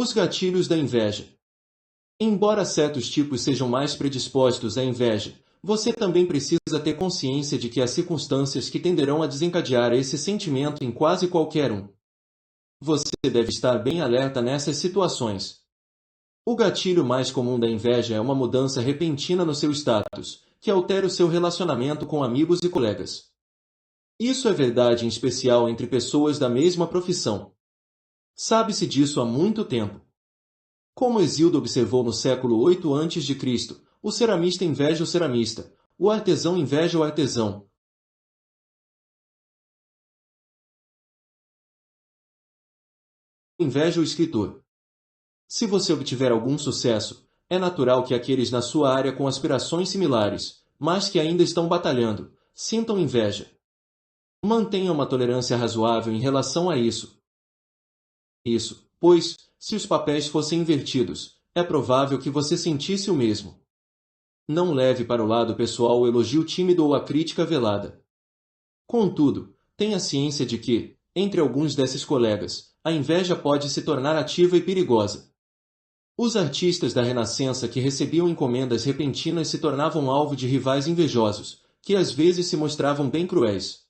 Os gatilhos da inveja. Embora certos tipos sejam mais predispostos à inveja, você também precisa ter consciência de que há circunstâncias que tenderão a desencadear esse sentimento em quase qualquer um. Você deve estar bem alerta nessas situações. O gatilho mais comum da inveja é uma mudança repentina no seu status, que altera o seu relacionamento com amigos e colegas. Isso é verdade em especial entre pessoas da mesma profissão. Sabe-se disso há muito tempo. Como Hesíodo observou no século 8 a.C., o ceramista inveja o ceramista, o artesão inveja o artesão. Inveja o escritor. Se você obtiver algum sucesso, é natural que aqueles na sua área com aspirações similares, mas que ainda estão batalhando, sintam inveja. Mantenha uma tolerância razoável em relação a isso. Pois, se os papéis fossem invertidos, é provável que você sentisse o mesmo. Não leve para o lado pessoal o elogio tímido ou a crítica velada. Contudo, tenha ciência de que, entre alguns desses colegas, a inveja pode se tornar ativa e perigosa. Os artistas da Renascença que recebiam encomendas repentinas se tornavam alvo de rivais invejosos, que às vezes se mostravam bem cruéis.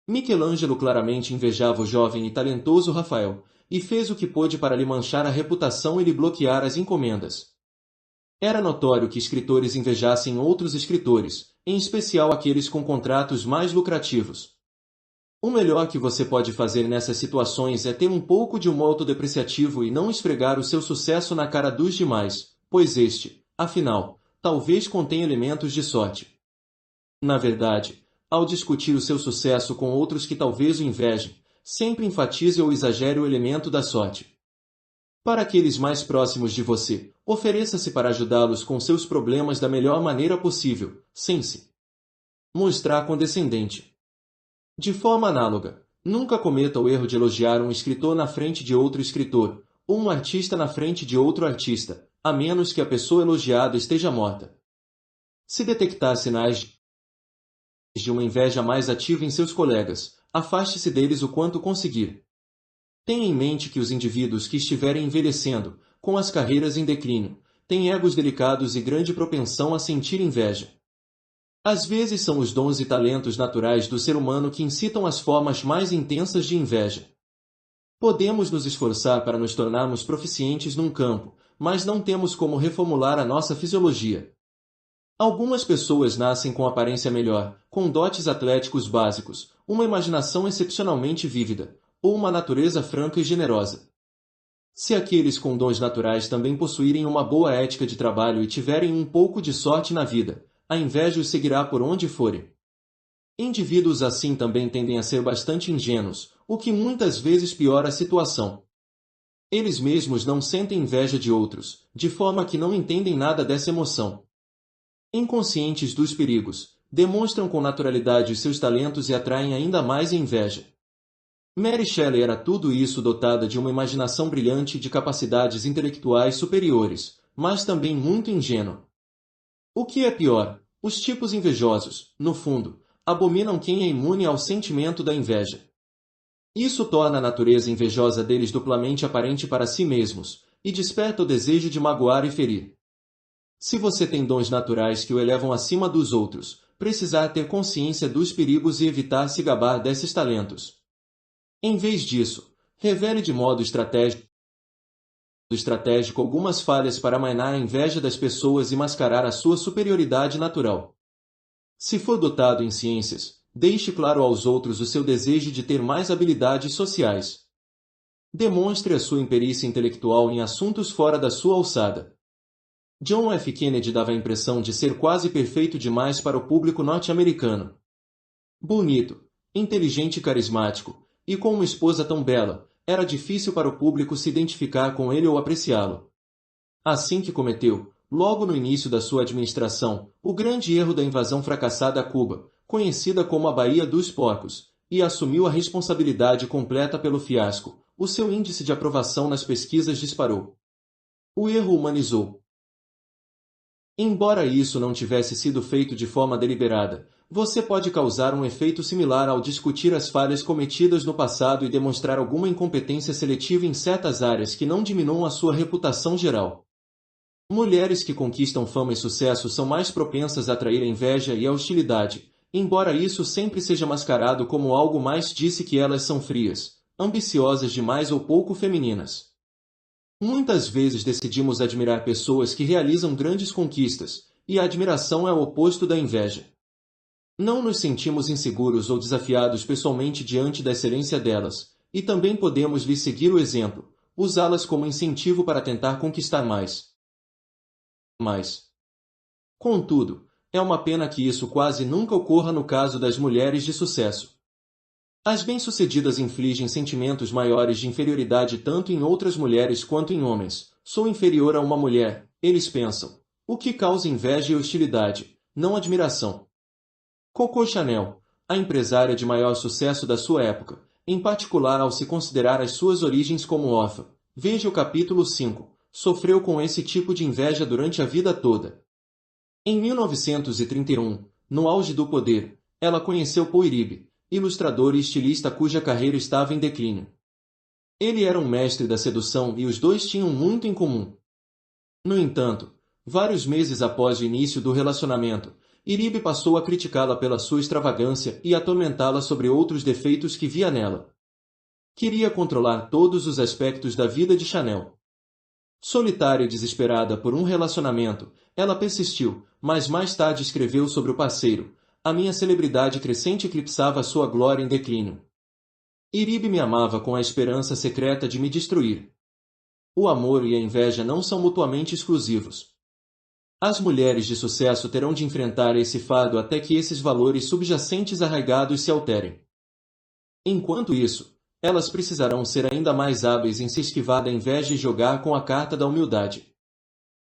Michelangelo claramente invejava o jovem e talentoso Rafael, e fez o que pôde para lhe manchar a reputação e lhe bloquear as encomendas. Era notório que escritores invejassem outros escritores, em especial aqueles com contratos mais lucrativos. O melhor que você pode fazer nessas situações é ter um pouco de humor autodepreciativo e não esfregar o seu sucesso na cara dos demais, pois este, afinal, talvez contenha elementos de sorte. Na verdade, ao discutir o seu sucesso com outros que talvez o invejem, sempre enfatize ou exagere o elemento da sorte. Para aqueles mais próximos de você, ofereça-se para ajudá-los com seus problemas da melhor maneira possível, sem se mostrar condescendente. De forma análoga, nunca cometa o erro de elogiar um escritor na frente de outro escritor, ou um artista na frente de outro artista, a menos que a pessoa elogiada esteja morta. Se detectar sinais de uma inveja mais ativa em seus colegas, afaste-se deles o quanto conseguir. Tenha em mente que os indivíduos que estiverem envelhecendo, com as carreiras em declínio, têm egos delicados e grande propensão a sentir inveja. Às vezes são os dons e talentos naturais do ser humano que incitam as formas mais intensas de inveja. Podemos nos esforçar para nos tornarmos proficientes num campo, mas não temos como reformular a nossa fisiologia. Algumas pessoas nascem com aparência melhor, com dotes atléticos básicos, uma imaginação excepcionalmente vívida, ou uma natureza franca e generosa. Se aqueles com dons naturais também possuírem uma boa ética de trabalho e tiverem um pouco de sorte na vida, a inveja os seguirá por onde forem. Indivíduos assim também tendem a ser bastante ingênuos, o que muitas vezes piora a situação. Eles mesmos não sentem inveja de outros, de forma que não entendem nada dessa emoção. Inconscientes dos perigos, demonstram com naturalidade os seus talentos e atraem ainda mais a inveja. Mary Shelley era tudo isso dotada de uma imaginação brilhante e de capacidades intelectuais superiores, mas também muito ingênua. O que é pior, os tipos invejosos, no fundo, abominam quem é imune ao sentimento da inveja. Isso torna a natureza invejosa deles duplamente aparente para si mesmos, e desperta o desejo de magoar e ferir. Se você tem dons naturais que o elevam acima dos outros, precisar ter consciência dos perigos e evitar se gabar desses talentos. Em vez disso, revele de modo estratégico algumas falhas para amainar a inveja das pessoas e mascarar a sua superioridade natural. Se for dotado em ciências, deixe claro aos outros o seu desejo de ter mais habilidades sociais. Demonstre a sua imperícia intelectual em assuntos fora da sua alçada. John F. Kennedy dava a impressão de ser quase perfeito demais para o público norte-americano. Bonito, inteligente e carismático, e com uma esposa tão bela, era difícil para o público se identificar com ele ou apreciá-lo. Assim que cometeu, logo no início da sua administração, o grande erro da invasão fracassada a Cuba, conhecida como a Baía dos Porcos, e assumiu a responsabilidade completa pelo fiasco, o seu índice de aprovação nas pesquisas disparou. O erro humanizou. Embora isso não tivesse sido feito de forma deliberada, você pode causar um efeito similar ao discutir as falhas cometidas no passado e demonstrar alguma incompetência seletiva em certas áreas que não diminuam a sua reputação geral. Mulheres que conquistam fama e sucesso são mais propensas a atrair a inveja e a hostilidade, embora isso sempre seja mascarado como algo mais disse que elas são frias, ambiciosas demais ou pouco femininas. Muitas vezes decidimos admirar pessoas que realizam grandes conquistas, e a admiração é o oposto da inveja. Não nos sentimos inseguros ou desafiados pessoalmente diante da excelência delas, e também podemos lhes seguir o exemplo, usá-las como incentivo para tentar conquistar mais. Contudo, é uma pena que isso quase nunca ocorra no caso das mulheres de sucesso. As bem-sucedidas infligem sentimentos maiores de inferioridade tanto em outras mulheres quanto em homens. Sou inferior a uma mulher, eles pensam. O que causa inveja e hostilidade, não admiração. Coco Chanel, a empresária de maior sucesso da sua época, em particular ao se considerar as suas origens como órfã, veja o capítulo 5, sofreu com esse tipo de inveja durante a vida toda. Em 1931, no auge do poder, ela conheceu Paul Iribe, ilustrador e estilista cuja carreira estava em declínio. Ele era um mestre da sedução e os dois tinham muito em comum. No entanto, vários meses após o início do relacionamento, Iribe passou a criticá-la pela sua extravagância e atormentá-la sobre outros defeitos que via nela. Queria controlar todos os aspectos da vida de Chanel. Solitária e desesperada por um relacionamento, ela persistiu, mas mais tarde escreveu sobre o parceiro: a minha celebridade crescente eclipsava sua glória em declínio. Iribe me amava com a esperança secreta de me destruir. O amor e a inveja não são mutuamente exclusivos. As mulheres de sucesso terão de enfrentar esse fardo até que esses valores subjacentes arraigados se alterem. Enquanto isso, elas precisarão ser ainda mais hábeis em se esquivar da inveja e jogar com a carta da humildade.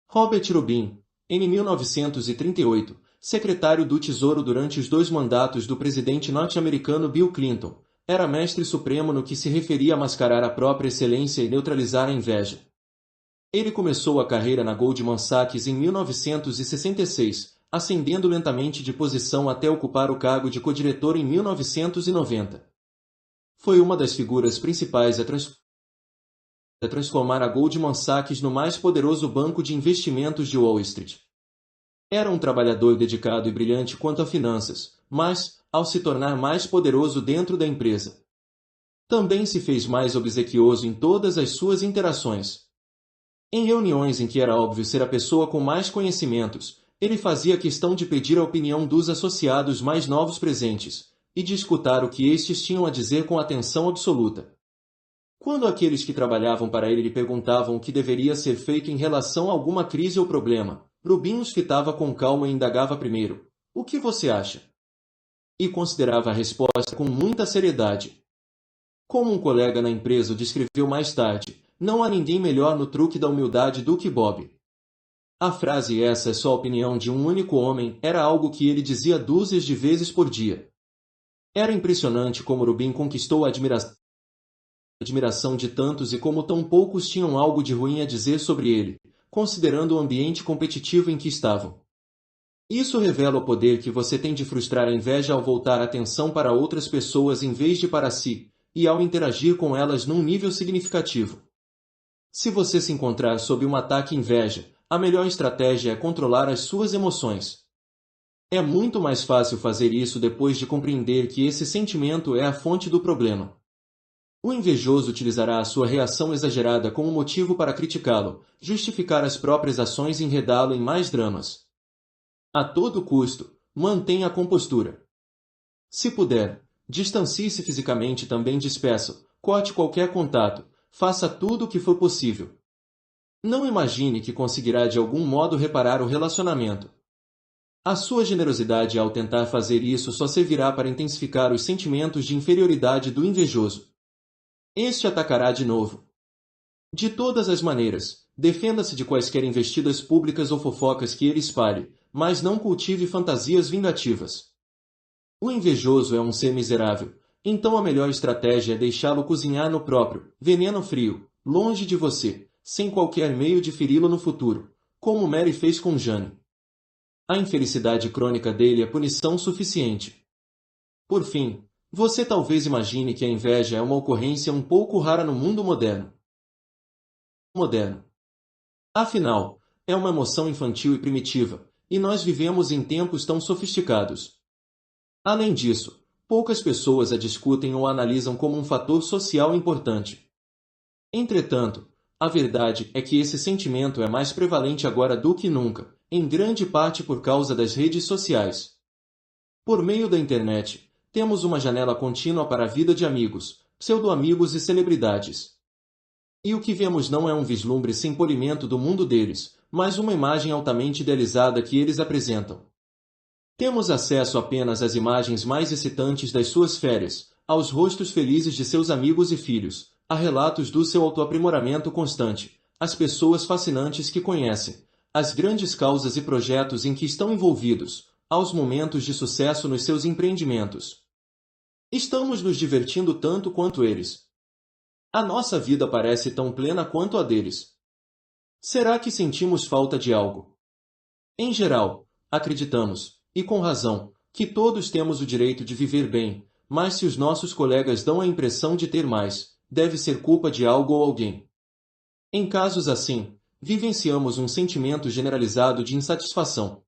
Robert Rubin, em 1938, secretário do Tesouro durante os 2 mandatos do presidente norte-americano Bill Clinton, era mestre supremo no que se referia a mascarar a própria excelência e neutralizar a inveja. Ele começou a carreira na Goldman Sachs em 1966, ascendendo lentamente de posição até ocupar o cargo de codiretor em 1990. Foi uma das figuras principais a transformar a Goldman Sachs no mais poderoso banco de investimentos de Wall Street. Era um trabalhador dedicado e brilhante quanto a finanças, mas, ao se tornar mais poderoso dentro da empresa, também se fez mais obsequioso em todas as suas interações. Em reuniões em que era óbvio ser a pessoa com mais conhecimentos, ele fazia questão de pedir a opinião dos associados mais novos presentes, e de escutar o que estes tinham a dizer com atenção absoluta. Quando aqueles que trabalhavam para ele lhe perguntavam o que deveria ser feito em relação a alguma crise ou problema, Rubin os fitava com calma e indagava primeiro: o que você acha? E considerava a resposta com muita seriedade. Como um colega na empresa o descreveu mais tarde, não há ninguém melhor no truque da humildade do que Bob. A frase "essa é só a opinião de um único homem" era algo que ele dizia dúzias de vezes por dia. Era impressionante como Rubin conquistou a admiração de tantos e como tão poucos tinham algo de ruim a dizer sobre ele, considerando o ambiente competitivo em que estavam. Isso revela o poder que você tem de frustrar a inveja ao voltar a atenção para outras pessoas em vez de para si, e ao interagir com elas num nível significativo. Se você se encontrar sob um ataque inveja, a melhor estratégia é controlar as suas emoções. É muito mais fácil fazer isso depois de compreender que esse sentimento é a fonte do problema. O invejoso utilizará a sua reação exagerada como motivo para criticá-lo, justificar as próprias ações e enredá-lo em mais dramas. A todo custo, mantenha a compostura. Se puder, distancie-se fisicamente e também despeça, corte qualquer contato, faça tudo o que for possível. Não imagine que conseguirá de algum modo reparar o relacionamento. A sua generosidade ao tentar fazer isso só servirá para intensificar os sentimentos de inferioridade do invejoso. Este atacará de novo. De todas as maneiras, defenda-se de quaisquer investidas públicas ou fofocas que ele espalhe, mas não cultive fantasias vingativas. O invejoso é um ser miserável, então a melhor estratégia é deixá-lo cozinhar no próprio veneno frio, longe de você, sem qualquer meio de feri-lo no futuro, como Mary fez com Jane. A infelicidade crônica dele é punição suficiente. Por fim, você talvez imagine que a inveja é uma ocorrência um pouco rara no mundo moderno. Afinal, é uma emoção infantil e primitiva, e nós vivemos em tempos tão sofisticados. Além disso, poucas pessoas a discutem ou a analisam como um fator social importante. Entretanto, a verdade é que esse sentimento é mais prevalente agora do que nunca, em grande parte por causa das redes sociais. Por meio da internet, temos uma janela contínua para a vida de amigos, pseudo-amigos e celebridades. E o que vemos não é um vislumbre sem polimento do mundo deles, mas uma imagem altamente idealizada que eles apresentam. Temos acesso apenas às imagens mais excitantes das suas férias, aos rostos felizes de seus amigos e filhos, a relatos do seu autoaprimoramento constante, às pessoas fascinantes que conhecem, às grandes causas e projetos em que estão envolvidos, aos momentos de sucesso nos seus empreendimentos. Estamos nos divertindo tanto quanto eles. A nossa vida parece tão plena quanto a deles. Será que sentimos falta de algo? Em geral, acreditamos, e com razão, que todos temos o direito de viver bem, mas se os nossos colegas dão a impressão de ter mais, deve ser culpa de algo ou alguém. Em casos assim, vivenciamos um sentimento generalizado de insatisfação.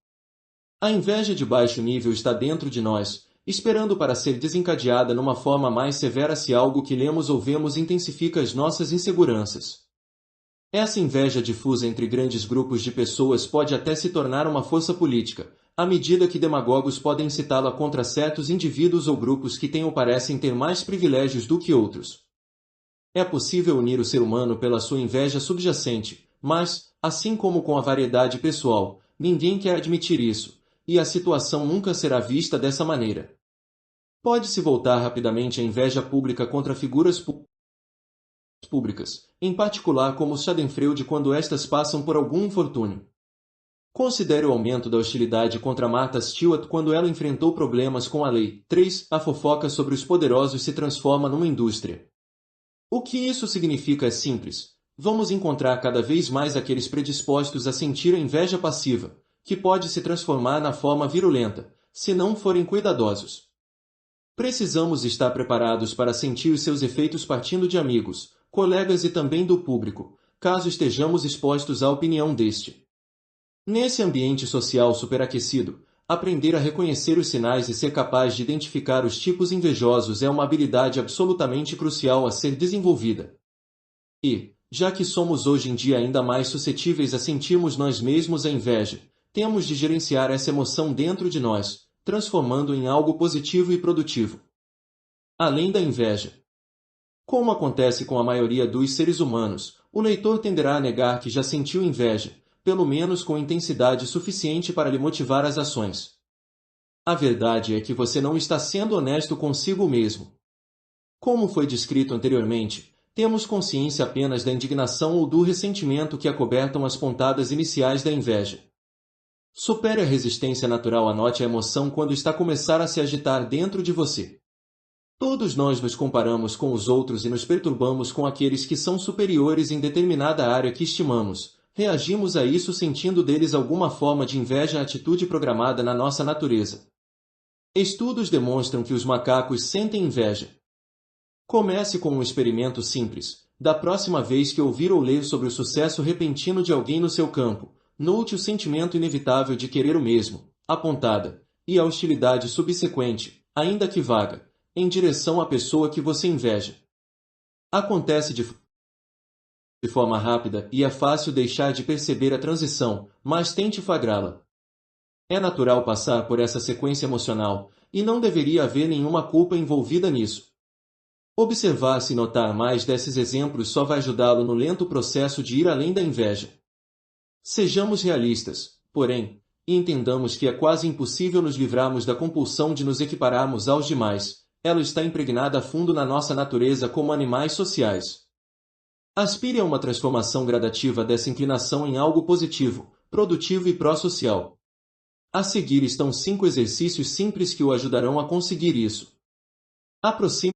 A inveja de baixo nível está dentro de nós, esperando para ser desencadeada numa forma mais severa se algo que lemos ou vemos intensifica as nossas inseguranças. Essa inveja difusa entre grandes grupos de pessoas pode até se tornar uma força política, à medida que demagogos podem citá-la contra certos indivíduos ou grupos que têm ou parecem ter mais privilégios do que outros. É possível unir o ser humano pela sua inveja subjacente, mas, assim como com a variedade pessoal, ninguém quer admitir isso, e a situação nunca será vista dessa maneira. Pode-se voltar rapidamente a inveja pública contra figuras públicas, em particular como os Schadenfreude quando estas passam por algum infortúnio. Considere o aumento da hostilidade contra Martha Stewart quando ela enfrentou problemas com a lei. 3. A fofoca sobre os poderosos se transforma numa indústria. O que isso significa é simples. Vamos encontrar cada vez mais aqueles predispostos a sentir a inveja passiva, que pode se transformar na forma virulenta, se não forem cuidadosos. Precisamos estar preparados para sentir os seus efeitos partindo de amigos, colegas e também do público, caso estejamos expostos à opinião deste. Nesse ambiente social superaquecido, aprender a reconhecer os sinais e ser capaz de identificar os tipos invejosos é uma habilidade absolutamente crucial a ser desenvolvida. E, já que somos hoje em dia ainda mais suscetíveis a sentirmos nós mesmos a inveja, temos de gerenciar essa emoção dentro de nós, transformando em algo positivo e produtivo. Além da inveja. Como acontece com a maioria dos seres humanos, o leitor tenderá a negar que já sentiu inveja, pelo menos com intensidade suficiente para lhe motivar as ações. A verdade é que você não está sendo honesto consigo mesmo. Como foi descrito anteriormente, temos consciência apenas da indignação ou do ressentimento que acobertam as pontadas iniciais da inveja. Supere a resistência natural, anote a emoção quando está a começar a se agitar dentro de você. Todos nós nos comparamos com os outros e nos perturbamos com aqueles que são superiores em determinada área que estimamos. Reagimos a isso sentindo deles alguma forma de inveja, atitude programada na nossa natureza. Estudos demonstram que os macacos sentem inveja. Comece com um experimento simples. Da próxima vez que ouvir ou ler sobre o sucesso repentino de alguém no seu campo, note o sentimento inevitável de querer o mesmo, apontada, e a hostilidade subsequente, ainda que vaga, em direção à pessoa que você inveja. Acontece de forma rápida e é fácil deixar de perceber a transição, mas tente flagrá-la. É natural passar por essa sequência emocional, e não deveria haver nenhuma culpa envolvida nisso. Observar-se e notar mais desses exemplos só vai ajudá-lo no lento processo de ir além da inveja. Sejamos realistas, porém, e entendamos que é quase impossível nos livrarmos da compulsão de nos equipararmos aos demais. Ela está impregnada a fundo na nossa natureza como animais sociais. Aspire a uma transformação gradativa dessa inclinação em algo positivo, produtivo e pró-social. A seguir estão 5 exercícios simples que o ajudarão a conseguir isso. Aproxime